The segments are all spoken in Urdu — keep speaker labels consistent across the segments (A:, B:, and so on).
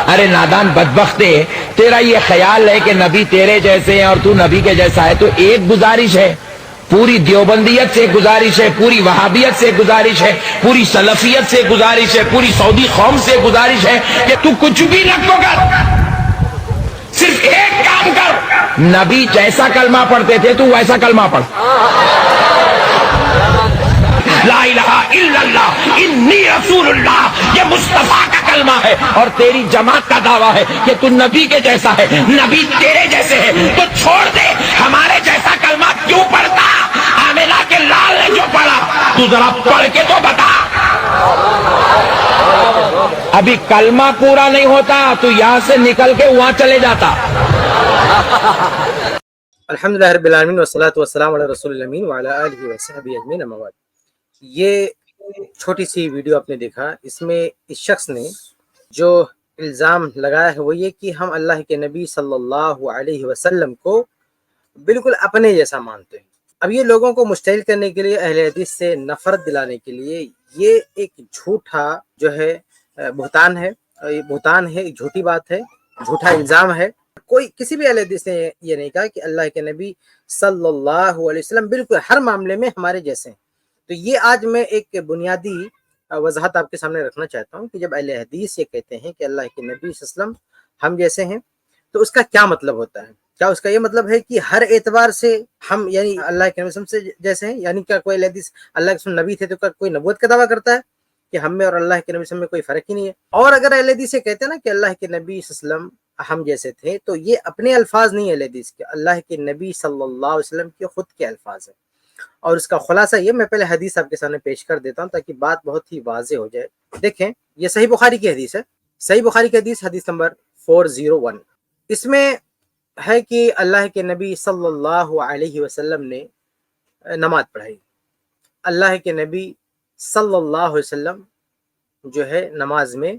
A: ارے نادان بدبخت، تیرا یہ خیال ہے کہ نبی تیرے جیسے ہیں اور تو نبی کے جیسا ہے، تو ایک گزارش ہے، پوری دیوبندیت سے گزارش ہے، پوری وہابیت سے گزارش ہے، پوری سلفیت سے گزارش ہے، پوری سعودی قوم سے گزارش ہے کہ تو کچھ بھی نہ تو کر، صرف ایک کام کر، نبی جیسا کلمہ پڑھتے تھے تو ویسا کلمہ پڑھ، لا الہ الا اللہ انی رسول اللہ، یہ مصطفیٰ کا کلمہ ہے، اور تیری جماعت کا دعویٰ ہے کہ تو نبی کے جیسا ہے، نبی تیرے جیسے ہے، تو چھوڑ دے، ہمارے جیسا کلمہ کیوں پڑھتا؟ آمنہ کے لال نے جو پڑھا تو ذرا پڑھ کے تو بتا۔ ابھی کلمہ پورا نہیں ہوتا تو یہاں سے نکل کے وہاں چلے جاتا۔
B: الحمدللہ رب العالمین والصلاۃ والسلام علی رسول الامین وعلی آلہ وصحبہ اجمعین، اما بعد۔ یہ چھوٹی سی ویڈیو آپ نے دیکھا، اس میں اس شخص نے جو الزام لگایا ہے وہ یہ کہ ہم اللہ کے نبی صلی اللہ علیہ وسلم کو بالکل اپنے جیسا مانتے ہیں۔ اب یہ لوگوں کو مشتعل کرنے کے لیے، اہل حدیث سے نفرت دلانے کے لیے یہ ایک جھوٹا جو ہے بہتان ہے، یہ بہتان ہے، ایک جھوٹی بات ہے، جھوٹا الزام ہے۔ کوئی کسی بھی اہل حدیث نے یہ نہیں کہا کہ اللہ کے نبی صلی اللہ علیہ وسلم بالکل ہر معاملے میں ہمارے جیسے ہیں۔ تو یہ آج میں ایک بنیادی وضاحت آپ کے سامنے رکھنا چاہتا ہوں کہ جب اہل حدیث یہ کہتے ہیں کہ اللہ کے نبی صلی اللہ علیہ وسلم ہم جیسے ہیں تو اس کا کیا مطلب ہوتا ہے؟ کیا اس کا یہ مطلب ہے کہ ہر اعتبار سے ہم یعنی اللہ کے نبی صلی اللہ علیہ وسلم سے جیسے ہیں؟ یعنی کیا کوئی اہل حدیث اللہ کے نبی تھے تو کیا کوئی نبوت کا دعویٰ کرتا ہے کہ ہم میں اور اللہ کے نبی صلی اللہ علیہ وسلم میں کوئی فرق ہی نہیں ہے؟ اور اگر اہل حدیث یہ کہتے ہیں نا کہ اللہ کے نبی صلی اللہ علیہ وسلم ہم جیسے تھے، تو یہ اپنے الفاظ نہیں ہے اہل حدیث کے، اللہ کے نبی صلی اللہ علیہ وسلم کے خود کے الفاظ ہیں۔ اور اس کا خلاصہ یہ، میں پہلے حدیث آپ کے سامنے پیش کر دیتا ہوں تاکہ بات بہت ہی واضح ہو جائے۔ دیکھیں، یہ صحیح بخاری کی حدیث ہے، صحیح بخاری کی حدیث، حدیث نمبر 401۔ اس میں ہے کہ اللہ کے نبی صلی اللہ علیہ وسلم نے نماز پڑھائی۔ اللہ کے نبی صلی اللہ علیہ وسلم جو ہے نماز میں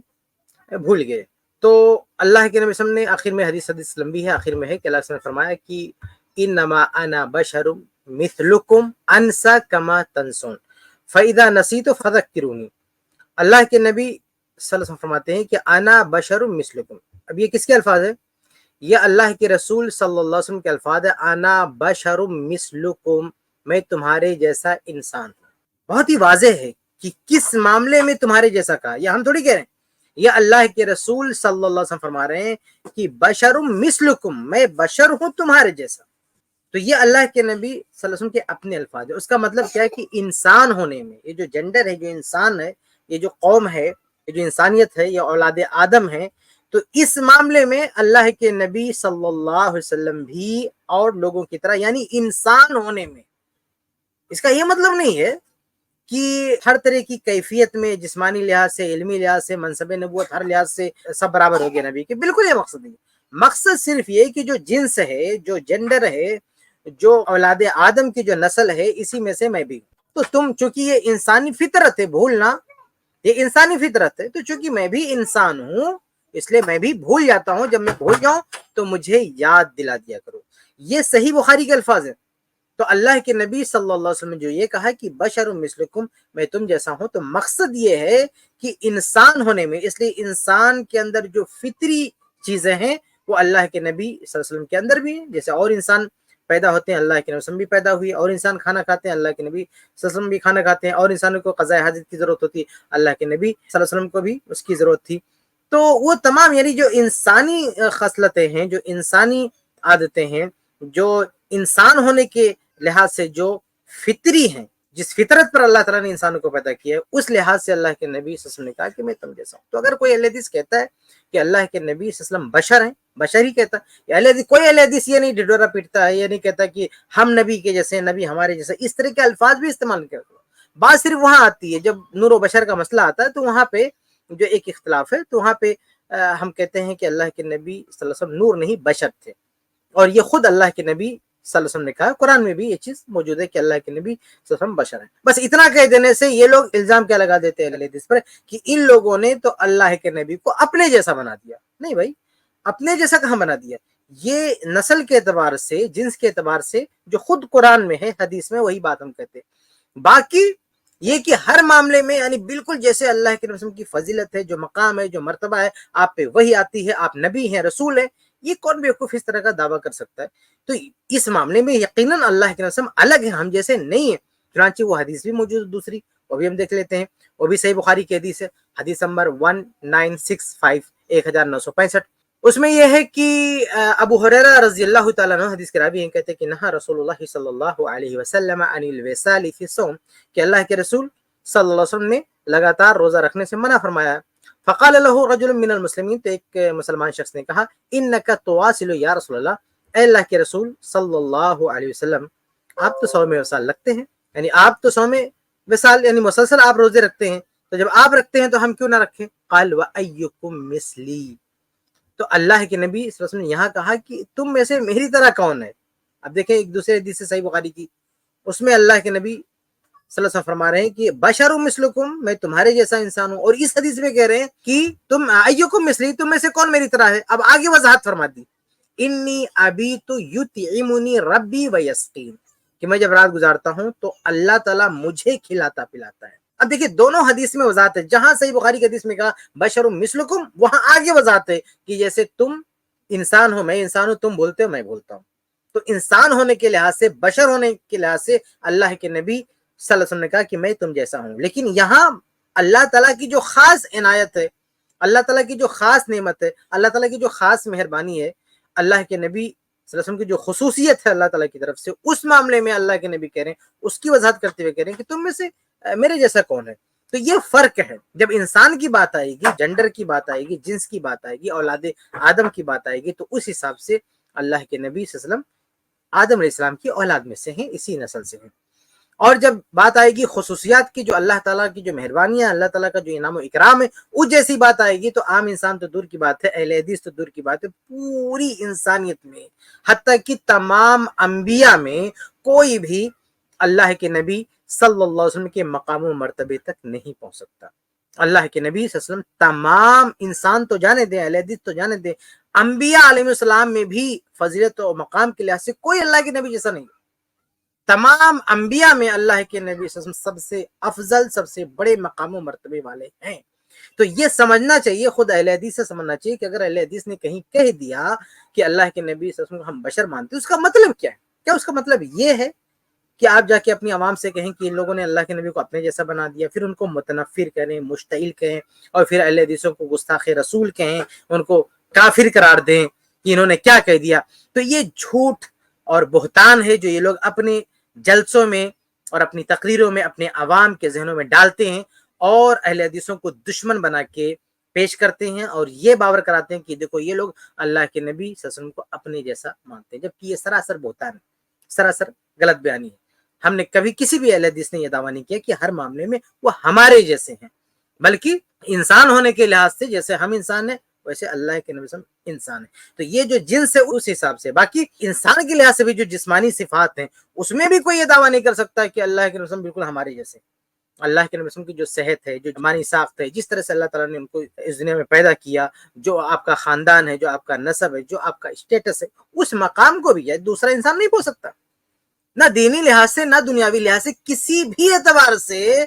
B: بھول گئے، تو اللہ کے نبی صلی اللہ علیہ وسلم نے آخر میں حدیث لمبی ہے، آخر میں ہے کہ اللہ صلی اللہ علیہ وسلم نے فرمایا کہ انما انا بشر مثلکم انسا کما تنسون فاذا نسیت فذکرونی۔ اللہ کے نبی صلی اللہ علیہ وسلم فرماتے ہیں کہ انا بشر مثلکم۔ اب یہ کس کے الفاظ ہے؟ یہ اللہ کے رسول صلی اللہ علیہ وسلم کے الفاظ ہے، انا بشر مثلکم، میں تمہارے جیسا انسان ہوں۔ بہت ہی واضح ہے کہ کس معاملے میں تمہارے جیسا کہا، یہ ہم تھوڑی کہہ رہے ہیں، یہ اللہ کے رسول صلی اللہ علیہ وسلم فرما رہے ہیں کہ بشر مثلکم، میں بشر ہوں تمہارے جیسا۔ تو یہ اللہ کے نبی صلی اللہ علیہ وسلم کے اپنے الفاظ ہے۔ اس کا مطلب کیا ہے کہ انسان ہونے میں، یہ جو جینڈر ہے، جو انسان ہے، یہ جو قوم ہے، یہ جو انسانیت ہے، یہ اولاد آدم ہے، تو اس معاملے میں اللہ کے نبی صلی اللہ علیہ وسلم بھی اور لوگوں کی طرح یعنی انسان ہونے میں، اس کا یہ مطلب نہیں ہے کہ ہر طرح کی کیفیت میں، جسمانی لحاظ سے، علمی لحاظ سے، منصب نبوت، ہر لحاظ سے سب برابر ہو گیا نبی کے، بالکل یہ مقصد نہیں ہے۔ مقصد صرف یہ کہ جو جنس ہے، جو جینڈر ہے، جو اولاد آدم کی جو نسل ہے، اسی میں سے میں بھی ہوں۔ تو تم چونکہ یہ انسانی فطرت ہے بھولنا، یہ انسانی فطرت ہے، تو چونکہ میں بھی انسان ہوں اس لیے میں بھی بھول جاتا ہوں، جب میں بھول جاؤں تو مجھے یاد دلا دیا کرو۔ یہ صحیح بخاری کے الفاظ ہیں۔ تو اللہ کے نبی صلی اللہ علیہ وسلم نے جو یہ کہا کہ بشر مثلکم، میں تم جیسا ہوں، تو مقصد یہ ہے کہ انسان ہونے میں، اس لیے انسان کے اندر جو فطری چیزیں ہیں وہ اللہ کے نبی صلی اللہ علیہ وسلم کے اندر بھی ہیں۔ جیسے اور انسان پیدا ہوتے ہیں، اللہ کے نبی صلی اللہ علیہ وسلم بھی پیدا ہوئی، اور انسان کھانا کھاتے ہیں، اللہ کے نبی صلی اللہ علیہ وسلم بھی کھانا کھاتے ہیں، اور انسانوں کو قضاء حاجت کی ضرورت ہوتی ہے، اللہ کے نبی صلی اللہ علیہ وسلم کو بھی اس کی ضرورت تھی۔ تو وہ تمام یعنی جو انسانی خصلتیں ہیں، جو انسانی عادتیں ہیں، جو انسان ہونے کے لحاظ سے جو فطری ہیں، جس فطرت پر اللہ تعالیٰ نے انسانوں کو پیدا کیا ہے، اس لحاظ سے اللہ کے نبی صلی اللہ علیہ وسلم نے کہا کہ میں تم جیسا ہوں۔ تو اگر کوئی اہل حدیث کہتا ہے کہ اللہ کے نبی صلی اللہ علیہ وسلم بشر ہیں، بشر ہی کہتا ہے، کوئی اہل حدیث یہ نہیں ڈڈورا پیٹتا ہے، یہ نہیں کہتا کہ ہم نبی کے جیسے ہیں، نبی ہمارے جیسے، اس طرح کے الفاظ بھی استعمال کرتے ہیں۔ بات صرف وہاں آتی ہے جب نور و بشر کا مسئلہ آتا ہے، تو وہاں پہ جو ایک اختلاف ہے، تو وہاں پہ ہم کہتے ہیں کہ اللہ کے نبی صلی اللہ علیہ وسلم نور نہیں بشر تھے، اور یہ خود اللہ کے نبی صلی اللہ علیہ وسلم نے کہا، قرآن میں بھی یہ چیز موجود ہے کہ اللہ کے نبی صلی اللہ علیہ وسلم بشر ہیں۔ بس اتنا کہہ دینے سے یہ لوگ الزام کیا لگا دیتے ہیں اہل حدیث پر کہ ان لوگوں نے تو اللہ کے نبی کو اپنے جیسا بنا دیا۔ نہیں بھائی، اپنے جیسا کہاں بنا دیا؟ یہ نسل کے اعتبار سے، جنس کے اعتبار سے جو خود قرآن میں ہے، حدیث میں، وہی بات ہم کہتے ہیں۔ باقی یہ کہ ہر معاملے میں یعنی بالکل جیسے اللہ کے رسول کی فضیلت ہے، جو مقام ہے، جو مرتبہ ہے، آپ پہ وہی آتی ہے، آپ نبی ہیں، رسول ہیں، یہ کون بیوقوف اس طرح کا دعویٰ کر سکتا ہے؟ تو اس معاملے میں یقیناً اللہ کے رسول الگ ہے، ہم جیسے نہیں ہیں۔ چنانچہ وہ حدیث بھی موجود ہے دوسری، وہ بھی ہم دیکھ لیتے ہیں، وہ بھی صحیح بخاری کی حدیث ہے، حدیث نمبر 1965 1965۔ اس میں یہ ہے کہ ابو ہریرہ رضی اللہ تعالیٰ عنہ حدیث کے راوی ہیں، کہتے ہیں کہ نہا رسول اللہ صلی اللہ علیہ وسلم عن الوصال فی الصوم، کہ اللہ کے رسول صلی اللہ علیہ وسلم نے لگاتار روزہ رکھنے سے منع فرمایا۔ فقال له رجل من المسلمین، تو ایک مسلمان شخص نے کہا انک تواصل یا رسول اللہ، اے اللہ کے رسول صلی اللہ علیہ وسلم، آپ تو صوم وصال رکھتے ہیں، یعنی آپ تو صوم وصال یعنی مسلسل آپ روزے رکھتے ہیں، تو جب آپ رکھتے ہیں تو ہم کیوں نہ رکھیں؟ قال وَأَيُّكُمْ مِثْلِي، تو اللہ کے نبی صلی اللہ علیہ وسلم نے یہاں کہا کہ تم میں سے میری طرح کون ہے؟ اب دیکھیں ایک دوسرے حدیث سے صحیح بخاری کی، اس میں اللہ کے نبی صلی اللہ علیہ وسلم فرما رہے ہیں کہ بشر مثلکم، میں تمہارے جیسا انسان ہوں، اور اس حدیث میں کہہ رہے ہیں کہ تم ایکم مثلی، تم میں سے کون میری طرح ہے؟ اب آگے وضاحت فرما دی، انی ابیت یطعمنی ربی ویسقین، کہ میں جب رات گزارتا ہوں تو اللہ تعالیٰ مجھے کھلاتا پلاتا ہے۔ اب دیکھیں دونوں حدیث میں وضاحت ہے، جہاں صحیح بخاری کی حدیث میں کہا بشر مثلکم، وہاں آگے وضاحت ہے کہ جیسے تم انسان ہو، میں انسان ہوں، تم بولتے ہو، میں بولتا ہوں۔ تو انسان ہونے کے لحاظ سے، بشر ہونے کے لحاظ سے اللہ کے نبی صلی اللہ علیہ وسلم نے کہا کہ میں تم جیسا ہوں، لیکن یہاں اللہ تعالیٰ کی جو خاص عنایت ہے، اللہ تعالیٰ کی جو خاص نعمت ہے، اللہ تعالیٰ کی جو خاص مہربانی ہے، اللہ کے نبی صلی اللہ علیہ وسلم کی جو خصوصیت ہے اللہ تعالیٰ کی طرف سے، اس معاملے میں اللہ کے نبی کہہ رہے ہیں، اس کی وضاحت کرتے ہوئے کہہ رہے ہیں کہ تم میں سے میرے جیسا کون ہے؟ تو یہ فرق ہے، جب انسان کی بات آئے گی، جنڈر کی بات آئے گی، جنس کی بات آئے گی، اولاد آدم کی بات آئے گی، تو اس حساب سے اللہ کے نبی صلی اللہ علیہ وسلم آدم علیہ السلام کی اولاد میں سے ہیں، اسی نسل سے ہیں۔ اور جب بات آئے گی خصوصیات کی، جو اللہ تعالیٰ کی جو مہربانی ہے، اللہ تعالیٰ کا جو انعام و اکرام ہے، اس جیسی بات آئے گی، تو عام انسان تو دور کی بات ہے، اہل حدیث تو دور کی بات ہے، پوری انسانیت میں، حتیٰ کہ تمام انبیاء میں کوئی بھی اللہ کے نبی صلی اللہ علیہ وسلم کے مقام و مرتبے تک نہیں پہنچ سکتا۔ اللہ کے نبی صلی اللہ علیہ وسلم تمام انسان تو جانے دیں، اہل حدیث تو جانے دیں، انبیاء علیہ السلام میں بھی فضیلت و مقام کے لحاظ سے کوئی اللہ کے نبی جیسا نہیں۔ تمام انبیاء میں اللہ کے نبی صلی اللہ علیہ وسلم سب سے افضل، سب سے بڑے مقام و مرتبے والے ہیں۔ تو یہ سمجھنا چاہیے، خود اہل حدیث سے سمجھنا چاہیے کہ اگر اہل حدیث نے کہیں کہہ دیا کہ اللہ کے نبی صلی اللہ علیہ وسلم کو ہم بشر مانتے ہیں، اس کا مطلب کیا ہے؟ کیا اس کا مطلب یہ ہے کہ آپ جا کے اپنی عوام سے کہیں کہ ان لوگوں نے اللہ کے نبی کو اپنے جیسا بنا دیا، پھر ان کو متنفر کہیں، مشتعل کہیں، اور پھر اہل حدیثوں کو گستاخ رسول کہیں، ان کو کافر قرار دیں کہ انہوں نے کیا کہہ دیا؟ تو یہ جھوٹ اور بہتان ہے جو یہ لوگ اپنے جلسوں میں اور اپنی تقریروں میں اپنے عوام کے ذہنوں میں ڈالتے ہیں، اور اہل حدیثوں کو دشمن بنا کے پیش کرتے ہیں، اور یہ باور کراتے ہیں کہ دیکھو یہ لوگ اللہ کے نبی صلی اللہ علیہ وسلم کو اپنے جیسا مانتے ہیں، جبکہ یہ سراسر بہتان ہے، سراسر غلط بیانی ہے۔ ہم نے کبھی کسی بھی اہل حدیث نے یہ دعویٰ نہیں کیا کہ ہر معاملے میں وہ ہمارے جیسے ہیں، بلکہ انسان ہونے کے لحاظ سے جیسے ہم انسان ہیں ویسے اللہ کے نبی صلی اللہ علیہ وسلم انسان ہے۔ تو یہ جو جنس ہے اس حساب سے، باقی انسان کے لحاظ سے بھی جو جسمانی صفات ہیں اس میں بھی کوئی یہ دعویٰ نہیں کر سکتا کہ اللہ کے نبی صلی اللہ علیہ وسلم بالکل ہمارے جیسے۔ اللہ کے نبی صلی اللہ علیہ وسلم کی جو صحت ہے، جو جسمانی ساخت ہے، جس طرح سے اللہ تعالیٰ نے ان کو اس دنیا میں پیدا کیا، جو آپ کا خاندان ہے، جو آپ کا نسب ہے، جو آپ کا اسٹیٹس ہے، اس مقام کو بھی دوسرا انسان نہیں پہنچ سکتا، نہ دینی لحاظ سے، نہ دنیاوی لحاظ سے، کسی بھی اعتبار سے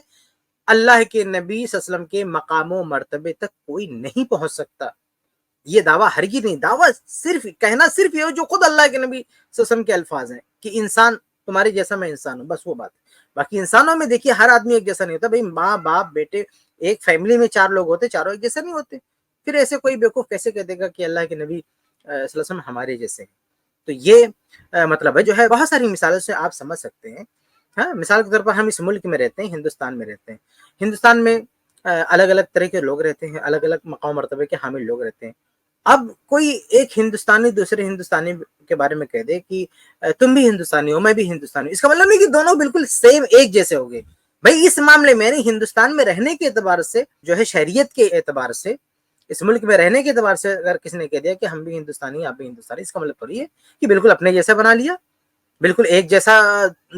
B: اللہ کے نبی صلی اللہ علیہ وسلم کے مقام و مرتبے تک کوئی نہیں پہنچ سکتا۔ یہ دعویٰ ہرگز نہیں، دعویٰ صرف کہنا صرف یہ ہو جو خود اللہ کے نبی صلی اللہ علیہ وسلم کے الفاظ ہیں کہ انسان تمہارے جیسا میں انسان ہوں، بس وہ بات ہے۔ باقی انسانوں میں دیکھیے ہر آدمی ایک جیسا نہیں ہوتا، بھائی ماں باپ بیٹے، ایک فیملی میں 4 لوگ ہوتے، چاروں ایک جیسے نہیں ہوتے، پھر ایسے کوئی بیوقوف کیسے کہہ دے گا کہ اللہ کے نبی صلی اللہ علیہ وسلم ہمارے جیسے ہیں؟ تو یہ مطلب ہے جو ہے، بہت ساری مثالوں سے آپ سمجھ سکتے ہیں۔ ہاں، مثال کے طور پر ہم اس ملک میں رہتے ہیں، ہندوستان میں رہتے ہیں، ہندوستان میں الگ الگ طرح کے لوگ رہتے ہیں، الگ الگ مقام مرتبے کے حامل لوگ رہتے ہیں۔ اب کوئی ایک ہندوستانی دوسرے ہندوستانی کے بارے میں کہہ دے کہ تم بھی ہندوستانی ہو، میں بھی ہندوستانی ہوں، اس کا مطلب نہیں کہ دونوں بالکل سیم ایک جیسے ہو گئے۔ بھائی اس معاملے میں ہندوستان میں رہنے کے اعتبار سے جو ہے، شہریت کے اعتبار سے، اس ملک میں رہنے کے اعتبار سے اگر کسی نے کہہ دیا کہ ہم بھی ہندوستانی، آپ بھی ہندوستانی، اس کا مطلب تھوڑی ہے کہ بالکل اپنے جیسا بنا لیا، بالکل ایک جیسا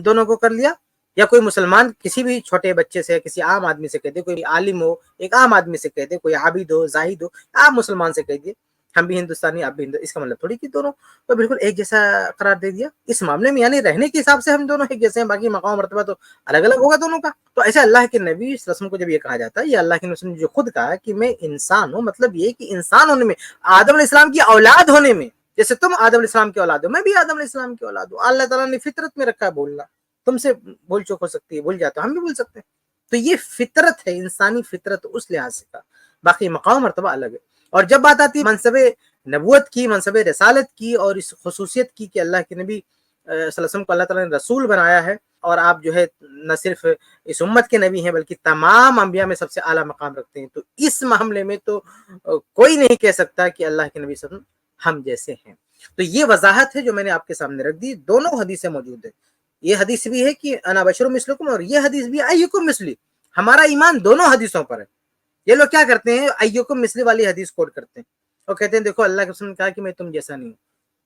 B: دونوں کو کر لیا۔ یا کوئی مسلمان کسی بھی چھوٹے بچے سے، کسی عام آدمی سے کہہ دے، کوئی عالم ہو ایک عام آدمی سے کہہ دے، کوئی عابد ہو، زاہد ہو، عام مسلمان سے کہہ دے ہم بھی ہندوستانی آپ بھی اس کا مطلب تھوڑی کہ دونوں تو بالکل ایک جیسا قرار دے دیا اس معاملے میں، یعنی رہنے کے حساب سے ہم دونوں ایک جیسے ہیں، باقی مقام مرتبہ تو الگ الگ ہوگا دونوں کا۔ تو ایسے اللہ کے نبی صلی اللہ علیہ وسلم کو جب یہ کہا جاتا ہے، یہ اللہ کے نبی نے جو خود کہا کہ میں انسان ہوں، مطلب یہ کہ انسان ہونے میں، آدم علیہ السلام کی اولاد ہونے میں، جیسے تم آدم علیہ السلام کی اولاد ہو، میں بھی آدم علیہ السلام کی اولاد ہوں۔ اللہ تعالیٰ نے فطرت میں رکھا ہے بولنا، تم سے بھول چوک ہو سکتی ہے، بھول جاتا ہم بھی بھول سکتے ہیں، تو یہ فطرت ہے، انسانی فطرت اس لحاظ سے کا، باقی مقام مرتبہ الگ ہے۔ اور جب بات آتی ہے منصب نبوت کی، منصب رسالت کی، اور اس خصوصیت کی کہ اللہ کے نبی صلی اللہ علیہ وسلم کو اللہ تعالیٰ نے رسول بنایا ہے، اور آپ جو ہے نہ صرف اس امت کے نبی ہیں بلکہ تمام انبیاء میں سب سے اعلیٰ مقام رکھتے ہیں، تو اس معاملے میں تو کوئی نہیں کہہ سکتا کہ اللہ کے نبی صلی اللہ علیہ وسلم ہم جیسے ہیں۔ تو یہ وضاحت ہے جو میں نے آپ کے سامنے رکھ دی، دونوں حدیثیں موجود ہیں، یہ حدیث بھی ہے کہ انا بشر مثلکم، اور یہ حدیث بھی ایکم مثلی، ہمارا ایمان دونوں حدیثوں پر ہے۔ یہ لوگ کیا کرتے ہیں، ایکم مثلی والی حدیث کوٹ کرتے ہیں اور کہتے ہیں دیکھو اللہ کے رسول نے کہا کہ میں تم جیسا نہیں ہوں،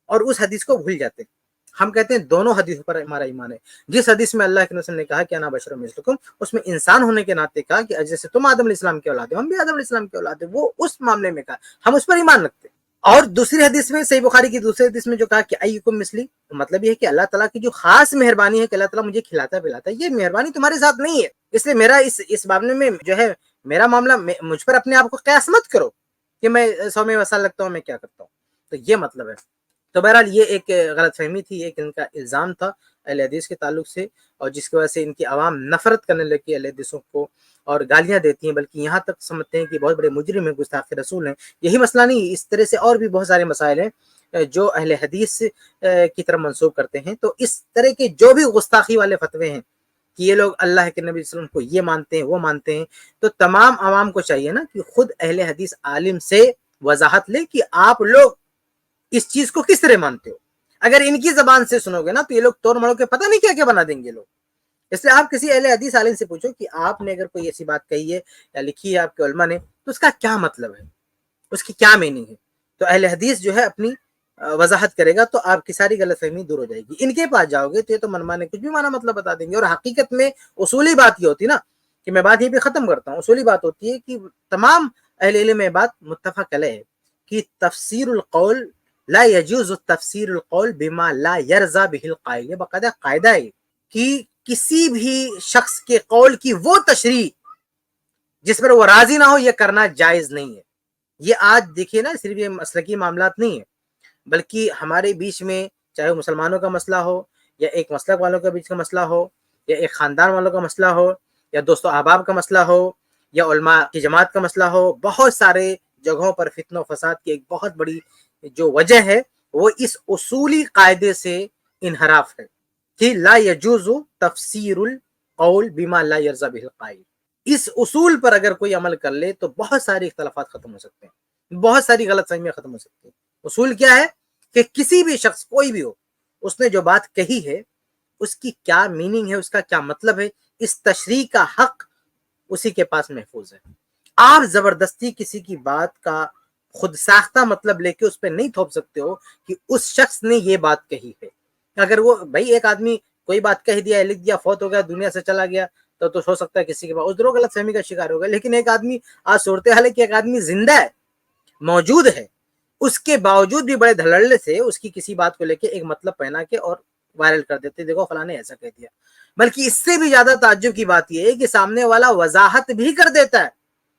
B: اور اس حدیث کو بھول جاتے ہیں۔ ہم کہتے ہیں دونوں حدیثوں پر ہمارا ایمان ہے۔ جس حدیث میں اللہ کے رسول نے کہا کہ انا بشر مثلکم، اس میں انسان ہونے کے ناطے کہا کہ جیسے تم آدم علیہ السلام کے اولاد ہو، ہم بھی آدم علیہ السلام کے اولاد ہیں، وہ اس معاملے میں کہا، ہم اس پر ایمان رکھتے ہیں۔ اور دوسری حدیث میں، صحیح بخاری کی دوسری حدیث میں جو کہا کہ ایکم مثلی، مطلب یہ ہے کہ اللہ تعالیٰ کی جو خاص مہربانی ہے کہ اللہ تعالیٰ مجھے کھلاتا پلاتا ہے، یہ مہربانی تمہارے ساتھ نہیں ہے، اس لیے میرا اس معاملے میں جو ہے میرا معاملہ، مجھ پر اپنے آپ کو قیاس مت کرو کہ میں 100 میں وسال لگتا ہوں، میں کیا کرتا ہوں، تو یہ مطلب ہے۔ تو بہرحال یہ ایک غلط فہمی تھی، ایک ان کا الزام تھا اہل حدیث کے تعلق سے، اور جس کی وجہ سے ان کی عوام نفرت کرنے لگی اہل حدیثوں کو اور گالیاں دیتی ہیں، بلکہ یہاں تک سمجھتے ہیں کہ بہت بڑے مجرم ہیں، گستاخ رسول ہیں۔ یہی مسئلہ نہیں، اس طرح سے اور بھی بہت سارے مسائل ہیں جو اہل حدیث کی طرف منسوب کرتے ہیں۔ تو اس طرح کے جو بھی گستاخی والے فتوے ہیں کہ یہ لوگ اللہ کے نبی صلی اللہ علیہ وسلم کو یہ مانتے ہیں وہ مانتے ہیں، تو تمام عوام کو چاہیے نا کہ خود اہل حدیث عالم سے وضاحت لے کہ آپ لوگ اس چیز کو کس طرح مانتے ہو۔ اگر ان کی زبان سے سنو گے نا تو یہ لوگ توڑ مڑو کے پتہ نہیں کیا کیا بنا دیں گے لوگ۔ اس لیے آپ کسی اہل حدیث عالم سے پوچھو کہ آپ نے اگر کوئی ایسی بات کہی ہے یا لکھی ہے آپ کے علماء نے، تو اس کا کیا مطلب ہے، اس کی کیا میننگ ہے، تو اہل حدیث جو ہے اپنی وضاحت کرے گا تو آپ کی ساری غلط فہمی دور ہو جائے گی۔ ان کے پاس جاؤ گے تو یہ تو من مانے کچھ بھی مانا مطلب بتا دیں گے، اور حقیقت میں اصولی بات یہ ہوتی ہے نا، کہ میں بات یہ بھی ختم کرتا ہوں، اصولی بات ہوتی ہے کہ تمام اہل علم میں بات متفق علیہ ہے کہ تفسیر القول لا يجوز تفسیر القول بما لا يرضى به القائل، یہ باقاعدہ قاعدہ ہے کہ کسی بھی شخص کے قول کی وہ تشریح جس پر وہ راضی نہ ہو یہ کرنا جائز نہیں ہے۔ یہ آج دیکھیے نا، صرف یہ مسلکی معاملات نہیں ہے، بلکہ ہمارے بیچ میں چاہے وہ مسلمانوں کا مسئلہ ہو، یا ایک مسلک والوں کے بیچ کا مسئلہ ہو، یا ایک خاندان والوں کا مسئلہ ہو، یا دوست و احباب کا مسئلہ ہو، یا علماء کی جماعت کا مسئلہ ہو، بہت سارے جگہوں پر فتنہ و فساد کی ایک بہت بڑی جو وجہ ہے وہ اس اصولی قاعدے سے انحراف ہے کہ لا يجوز تفسیر القول بما لا يرضى به القائل۔ اس اصول پر اگر کوئی عمل کر لے تو بہت سارے اختلافات ختم ہو سکتے ہیں، بہت ساری غلط فہمیاں ختم ہو سکتی ہیں۔ اصول کیا ہے کہ کسی بھی شخص، کوئی بھی ہو، اس نے جو بات کہی ہے اس کی کیا میننگ ہے، اس کا کیا مطلب ہے، اس تشریح کا حق اسی کے پاس محفوظ ہے۔ آپ زبردستی کسی کی بات کا خود ساختہ مطلب لے کے اس پہ نہیں تھوپ سکتے ہو کہ اس شخص نے یہ بات کہی ہے۔ اگر وہ بھائی ایک آدمی کوئی بات کہہ دیا، لکھ دیا، فوت ہو گیا، دنیا سے چلا گیا، تو ہو سکتا ہے کسی کے پاس ادھر غلط فہمی کا شکار ہوگا، لیکن ایک آدمی، آج صورتحال ہے کہ ایک آدمی زندہ ہے، موجود ہے، اس کے باوجود بھی بڑے دھڑلے سے اس کی کسی بات کو لے کے ایک مطلب پہنا کے اور وائرل کر دیتے، دیکھو فلاں نے ایسا کہہ دیا۔ بلکہ اس سے بھی زیادہ تعجب کی بات یہ ہے کہ سامنے والا وضاحت بھی کر دیتا ہے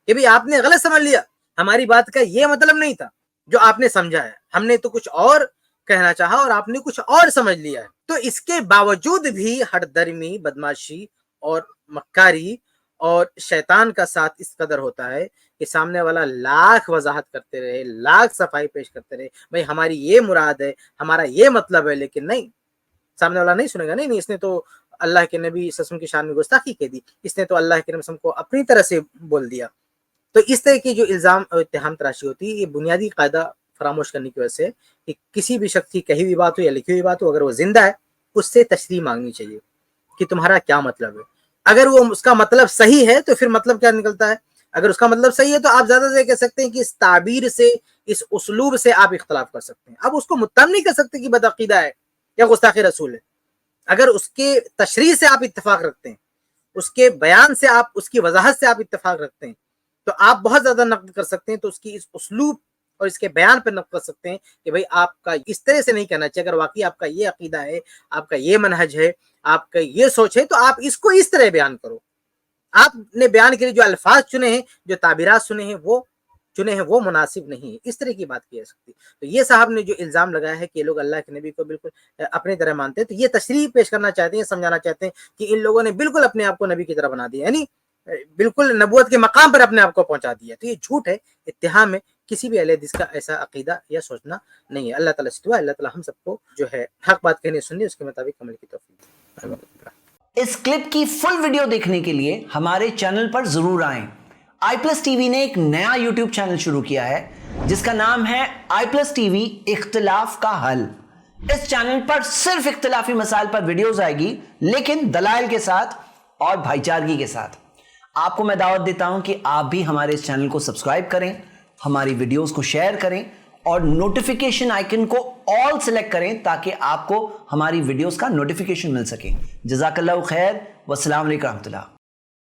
B: کہ بھئی آپ نے غلط سمجھ لیا، ہماری بات کا یہ مطلب نہیں تھا جو آپ نے سمجھا ہے، ہم نے تو کچھ اور کہنا چاہا اور آپ نے کچھ اور سمجھ لیا ہے۔ تو اس کے باوجود بھی ہٹ درمی، بدماشی اور مکاری اور شیطان کا ساتھ اس قدر ہوتا ہے کہ سامنے والا لاکھ وضاحت کرتے رہے، لاکھ صفائی پیش کرتے رہے، بھئی ہماری یہ مراد ہے، ہمارا یہ مطلب ہے، لیکن نہیں، سامنے والا نہیں سنے گا، نہیں اس نے تو اللہ کے نبی صلی اللہ علیہ وسلم کی شان میں گستاخی کہہ دی، اس نے تو اللہ کے نبی صلی اللہ علیہ وسلم کو اپنی طرح سے بول دیا۔ تو اس طرح کی جو الزام اور اتہام تراشی ہوتی ہے، یہ بنیادی قاعدہ فراموش کرنے کی وجہ سے کہ کسی بھی شخص کی کہی ہوئی بات ہو یا لکھی ہوئی بات ہو، اگر وہ زندہ ہے اس سے تشریح مانگنی چاہیے کہ تمہارا کیا مطلب ہے۔ اگر وہ اس کا مطلب صحیح ہے تو پھر مطلب کیا نکلتا ہے، اگر اس کا مطلب صحیح ہے تو آپ زیادہ سے کہہ سکتے ہیں کہ اس تعبیر سے، اس اسلوب سے آپ اختلاف کر سکتے ہیں، اب اس کو متہم نہیں کر سکتے کہ بدعقیدہ ہے یا گستاخ رسول ہے۔ اگر اس کے تشریح سے آپ اتفاق رکھتے ہیں، اس کے بیان سے آپ، اس کی وضاحت سے آپ اتفاق رکھتے ہیں، تو آپ بہت زیادہ نقد کر سکتے ہیں، تو اس کی اس اسلوب اور اس کے بیان پہ نقد کر سکتے ہیں کہ بھائی آپ کا اس طرح سے نہیں کرنا چاہیے، اگر واقعی آپ کا یہ عقیدہ ہے، آپ کا یہ منہج ہے، آپ کا یہ سوچ ہے، تو آپ اس کو اس طرح بیان کرو۔ آپ نے بیان کے لیے جو الفاظ چنے ہیں، جو تعبیرات چنے ہیں وہ مناسب نہیں ہے، اس طرح کی بات کی جا سکتی۔ تو یہ صاحب نے جو الزام لگایا ہے کہ یہ لوگ اللہ کے نبی کو بالکل اپنی طرح مانتے ہیں، تو یہ تشریح پیش کرنا چاہتے ہیں، سمجھانا چاہتے ہیں کہ ان لوگوں نے بالکل اپنے آپ کو نبی کی طرح بنا دیا، یعنی بالکل نبوت کے مقام پر اپنے آپ کو پہنچا دیا۔ تو یہ جھوٹ ہے، اتہام ہے، کسی بھی اہل حدیث کا ایسا عقیدہ یا سوچنا نہیں ہے۔ اللہ تعالیٰ سے دعا ہے اللہ تعالیٰ ہم سب کو جو ہے حق بات کہنے سننے اس کے مطابق عمل کی توفیق دے۔
C: اس کلپ کی فل ویڈیو دیکھنے کے لیے ہمارے چینل پر ضرور آئیں۔ آئی پلس ٹی وی نے ایک نیا یوٹیوب چینل شروع کیا ہے جس کا نام ہے آئی پلس ٹی وی اختلاف کا حل۔ اس چینل پر صرف اختلافی مسائل پر ویڈیوز آئے گی، لیکن دلائل کے ساتھ اور بھائی چارگی کے ساتھ۔ آپ کو میں دعوت دیتا ہوں کہ آپ بھی ہمارے اس چینل کو سبسکرائب کریں، ہماری ویڈیوز کو شیئر کریں اور نوٹیفیکیشن آئیکن کو آل سلیکٹ کریں تاکہ آپ کو ہماری ویڈیوز کا نوٹیفیکیشن مل سکے۔ جزاک اللہ خیر، والسلام علیکم ورحمۃ اللہ۔